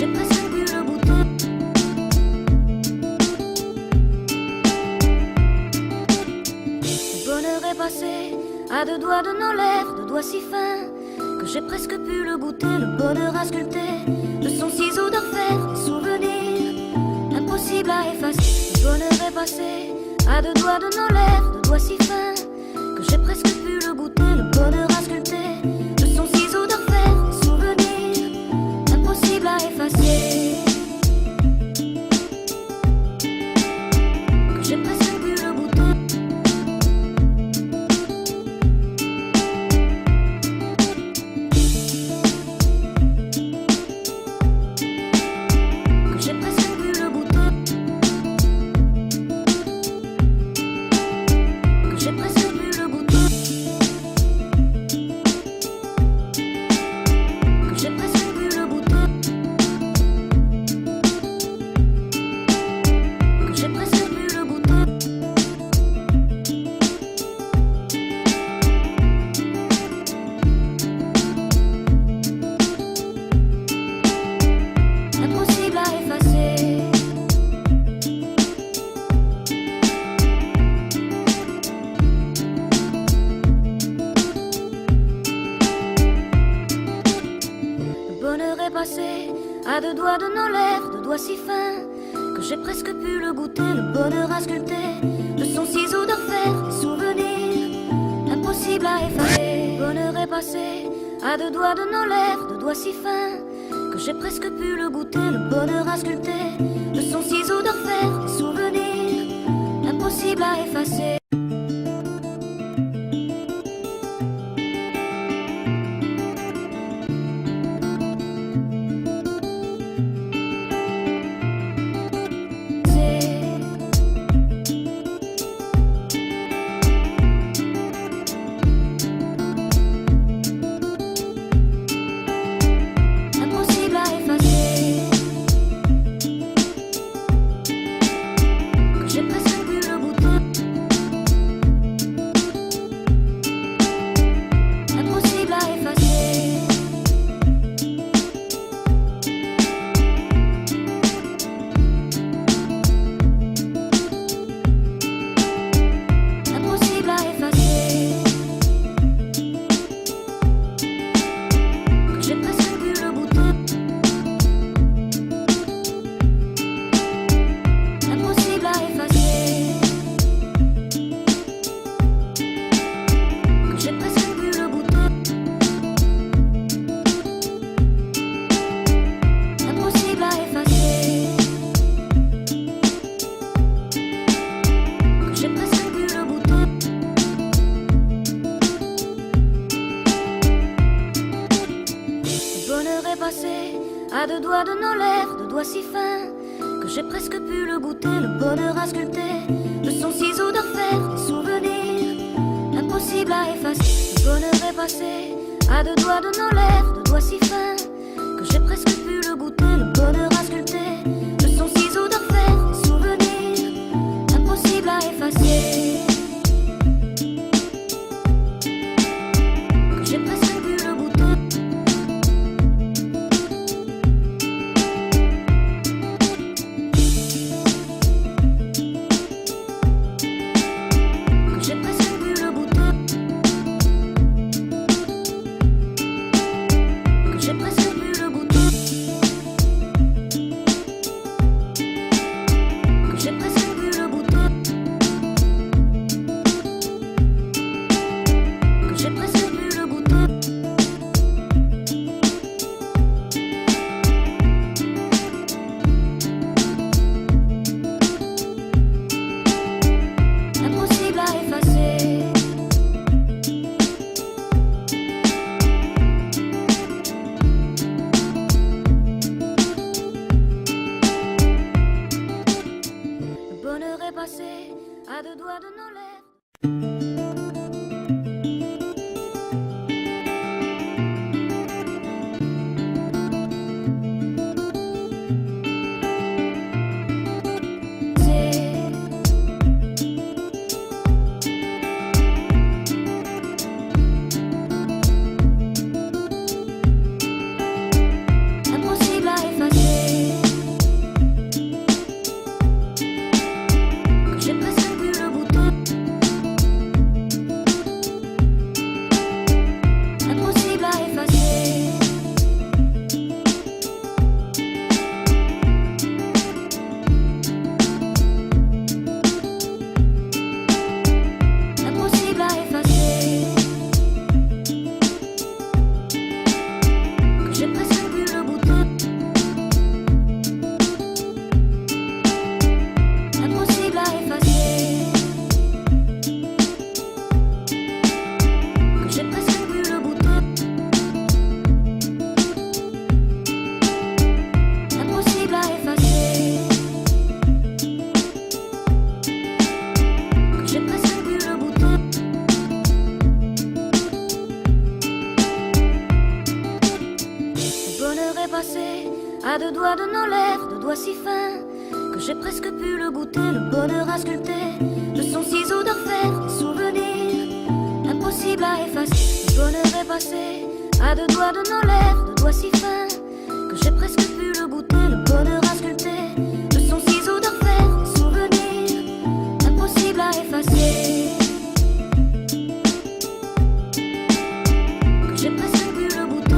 j'ai presque vu le bout de... Le bonheur est passé à deux doigts de nos lèvres, deux doigts si fins que j'ai presque pu le goûter. Le bonheur a sculpté de son ciseau d'orfèvre, des souvenirs impossibles à effacer. Le bonheur est passé à deux doigts de nos lèvres, deux doigts si fins que j'ai presque pu le goûter. Le bonheur a sculpté de son ciseau d'orfèvre, des souvenirs impossibles à effacer. Que j'ai presque pu le goûter. Que j'ai presque pu le goûter. Que j'ai presque pu le goûter. Que j'ai presque pu le goûter. Que j'ai presque pu le goûter. Impossible à effacer. Le bonheur est passé à deux doigts de nos lèvres, deux doigts si fins que j'ai presque pu le goûter. Le bonheur a sculpté de son ciseau d'orfèvre, des souvenirs impossibles à effacer. Le bonheur est passé à deux doigts de nos lèvres, deux doigts si fins que j'ai presque pu le goûter. Le bonheur a sculpté de son ciseau d'orfèvre, des souvenirs impossibles à effacer. Impossible à effacer. Que j'ai presque pu le goûter. Impossible à effacer. Impossible à effacer. Que j'ai presque pu le goûter. Impossible à effacer. Que j'ai presque pu le goûter. Impossible à effacer. Que j'ai presque pu le goûter. Le bonheur est passé à deux doigts de nos lèvres, deux doigts si fins que j'ai presque pu le goûter. Le bonheur a sculpté de son ciseau d'orfèvre, des souvenirs impossibles à effacer. Le bonheur est passé à deux doigts de nos lèvres, deux doigts si fins que j'ai presque pu le goûter. Le bonheur a sculpté de son ciseau d'orfèvre, des souvenirs impossibles à effacer. Que j'ai presque pu le goûter. Que j'ai presque pu le goûter. Que j'ai presque pu le goûter. Que j'ai presque pu le goûter. Que j'ai presque pu le goûter. Impossible à effacer. Le bonheur est passé à deux doigts de nos lèvres. Impossible à effacer. doigts de nos lèvres, de doigts si fins que j'ai presque pu le goûter, le bonheur à sculpter de son ciseau d'orfèvre, des souvenirs impossibles à effacer. Le bonheur est passé à deux doigts de nos lèvres, de doigts si fins que j'ai presque pu le goûter, le bonheur à sculpter de son ciseau d'orfèvre, des souvenirs impossibles à effacer. Que j'ai presque pu le goûter.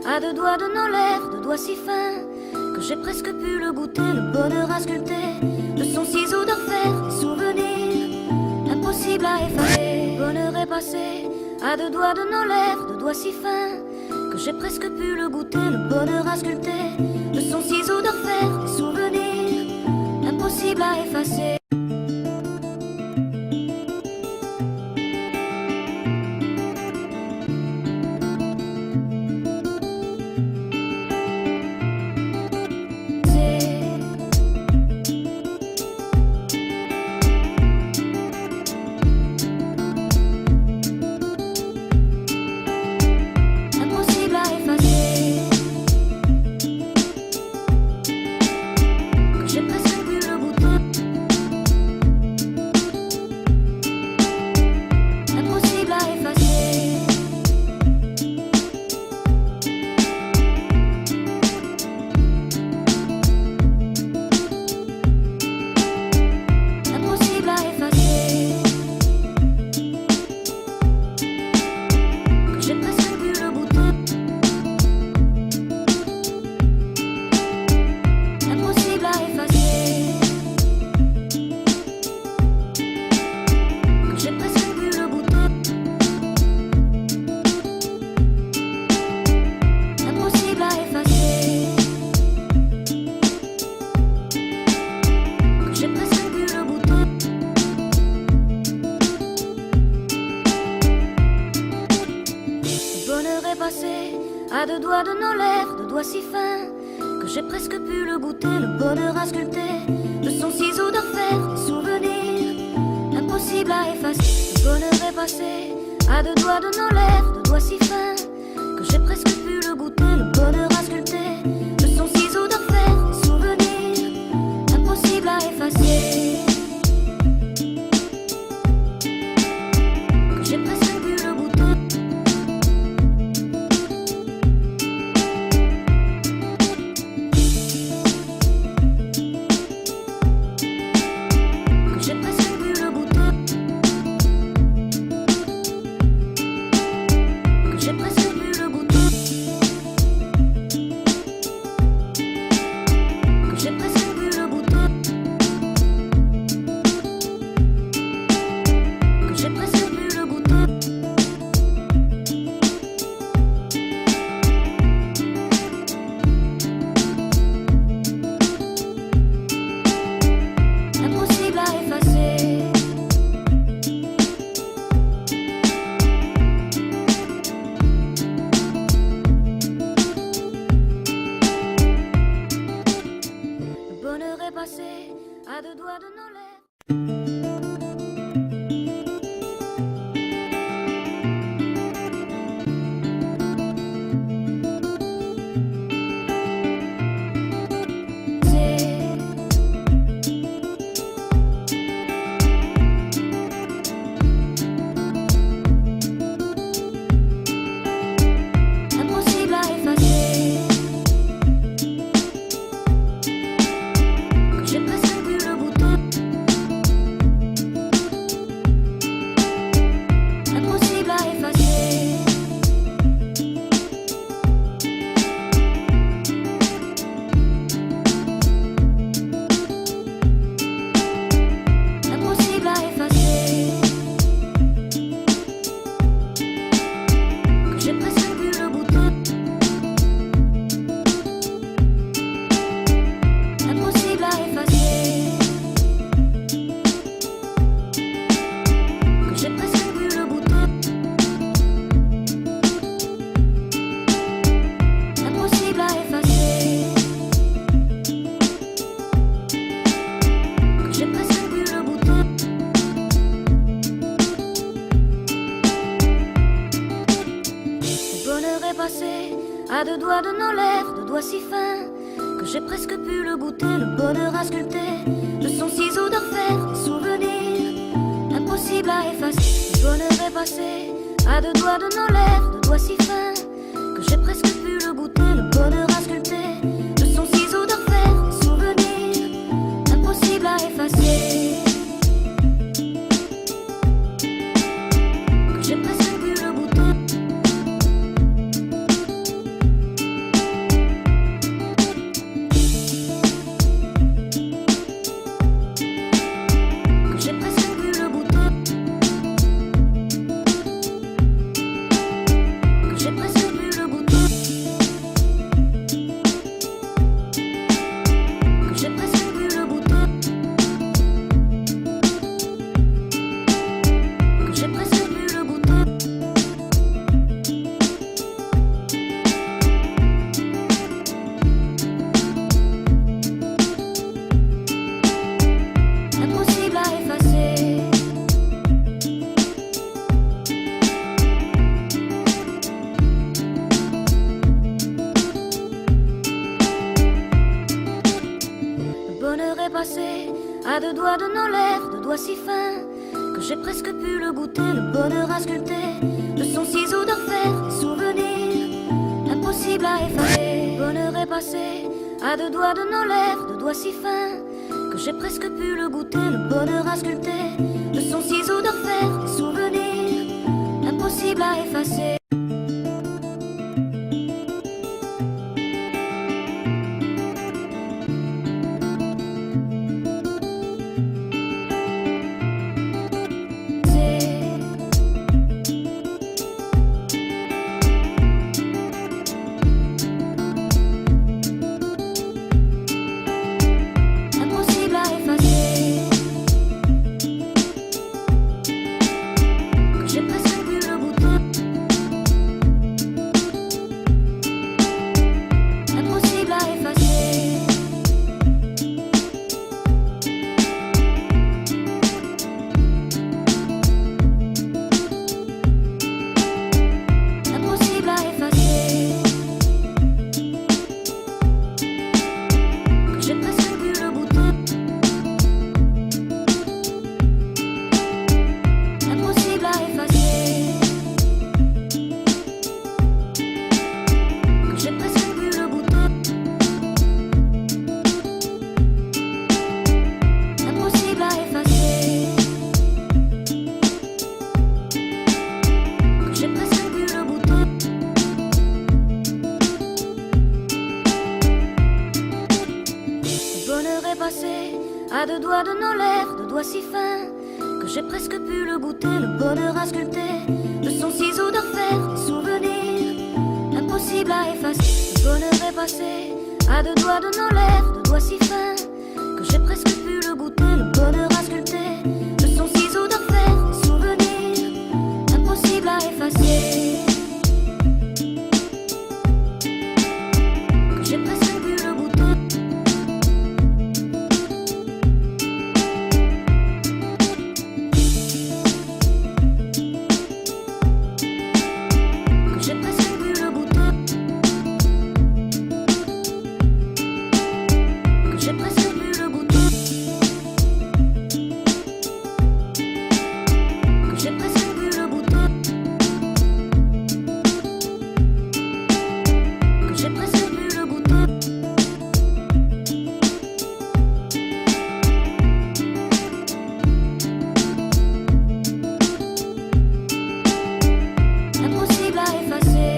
À deux doigts de nos lèvres, de doigts si fins que j'ai presque pu le goûter, le bonheur à sculpter de son ciseau d'orfèvre, des souvenirs impossibles à effacer. Le bonheur est passé à deux doigts de nos lèvres, de doigts si fins que j'ai presque pu le goûter, le bonheur à sculpter de son ciseau d'orfèvre, des souvenirs impossibles à effacer. À deux doigts de nos lèvres, de doigts si fins que j'ai presque pu le goûter, le bonheur à sculpter de son ciseau d'orfèvre, des souvenirs impossibles à effacer. Le bonheur est passé à deux doigts de nos lèvres, de doigts si fins que j'ai presque pu le goûter, le bonheur à sculpter de son ciseau d'orfèvre, des souvenirs impossibles à effacer. Que j'ai presque pu le goûter. J'ai presque pu le goûter. passé à deux doigts de nos lèvres, deux doigts si fins que j'ai presque pu le goûter. Le bonheur a sculpté de son ciseau d'orfèvre des souvenirs impossibles à effacer. Le bonheur est passé à deux doigts de nos lèvres, deux doigts si fins que j'ai presque pu le goûter. Le bonheur a sculpté de son ciseau d'orfèvre des souvenirs impossibles à effacer. Que j'ai presque pu le goûter. Que j'ai presque pu le goûter. Que j'ai presque pu le goûter. Que j'ai presque pu le goûter. Que j'ai presque pu le goûter. Impossible à effacer. Le bonheur est passé à deux doigts de nos lèvres, deux doigts si fins que j'ai presque pu le goûter. Le bonheur a sculpté de son ciseau d'orfèvre des souvenirs impossible à effacer. Le bonheur est passé à deux doigts de nos lèvres, deux doigts si fins que j'ai presque pu le goûter. Le bonheur a sculpté de son ciseau d'orfèvre des souvenirs impossible à effacer. Impossible à effacer. Que j'ai presque pu le goûter. Impossible à effacer. Impossible à effacer. Que j'ai presque pu le goûter. Impossible à effacer. Que j'ai presque pu le goûter. Impossible à effacer. Que j'ai presque pu le goûter. Le bonheur est passé à deux doigts de nos lèvres, deux doigts si fins que j'ai presque pu le goûter. Le bonheur a sculpté de son ciseau d'orfèvre des souvenirs impossible à effacer. Le bonheur est passé à deux doigts de nos lèvres, deux doigts si fins que j'ai presque pu le goûter. Le bonheur a sculpté de son ciseau d'orfèvre des souvenirs impossible à effacer. Que j'ai presque pu le goûter. Que j'ai presque pu le goûter. Que j'ai presque pu le goûter. Que j'ai presque pu le goûter. Que j'ai presque pu le goûter. Impossible à effacer.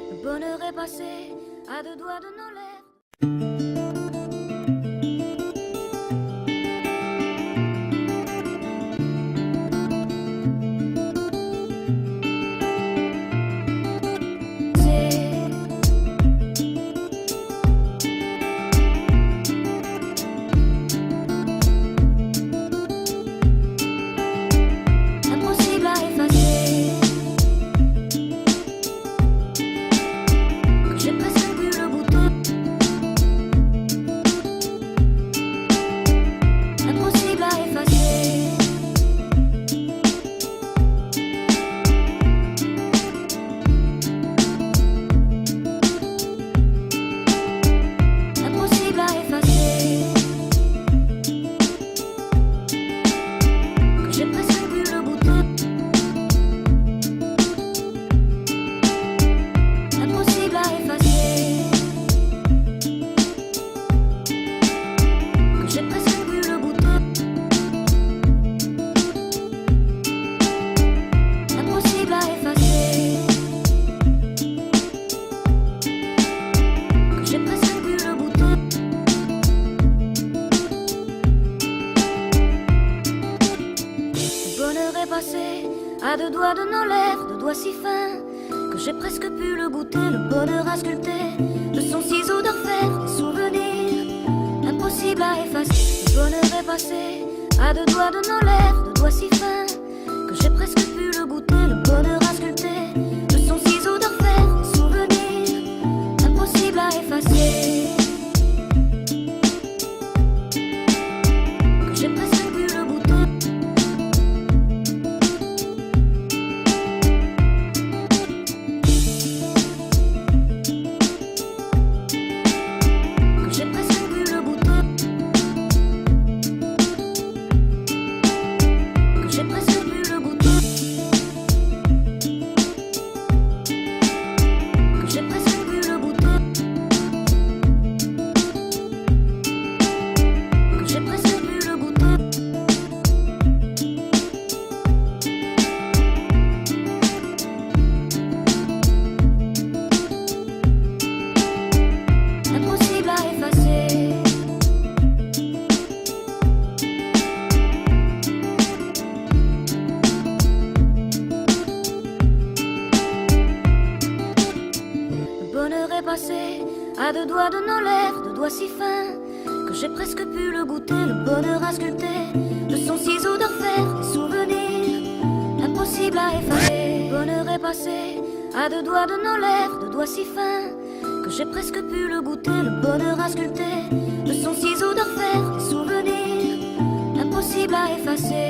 Le bonheur est passé à deux doigts de nos lèvres. Impossible à effacer. Que j'ai presque pu le goûter. doigts de nos lèvres, de doigts si fins que j'ai presque pu le goûter, le bonheur à sculpter de son ciseau d'enfer, des souvenirs impossibles à effacer. Le bonheur est passé à deux doigts de nos lèvres, de doigts si fins que j'ai presque pu le goûter, le bonheur à sculpter de son ciseau d'enfer, des souvenirs impossibles à effacer. Que j'ai presque pu le goûter. Que j'ai presque pu le goûter. Que j'ai presque pu le goûter. Que j'ai presque pu le goûter. Que j'ai presque pu le goûter. Impossible à effacer. Le bonheur est passé à deux doigts de nos lèvres, de doigts si fins que j'ai presque pu le goûter, le bonheur à sculpter de son ciseau d'enfer, des souvenirs impossibles à effacer. Le bonheur est passé à deux doigts de nos lèvres, de doigts si fins que j'ai presque pu le goûter, le bonheur à sculpter de son ciseau d'enfer, des souvenirs impossibles à effacer.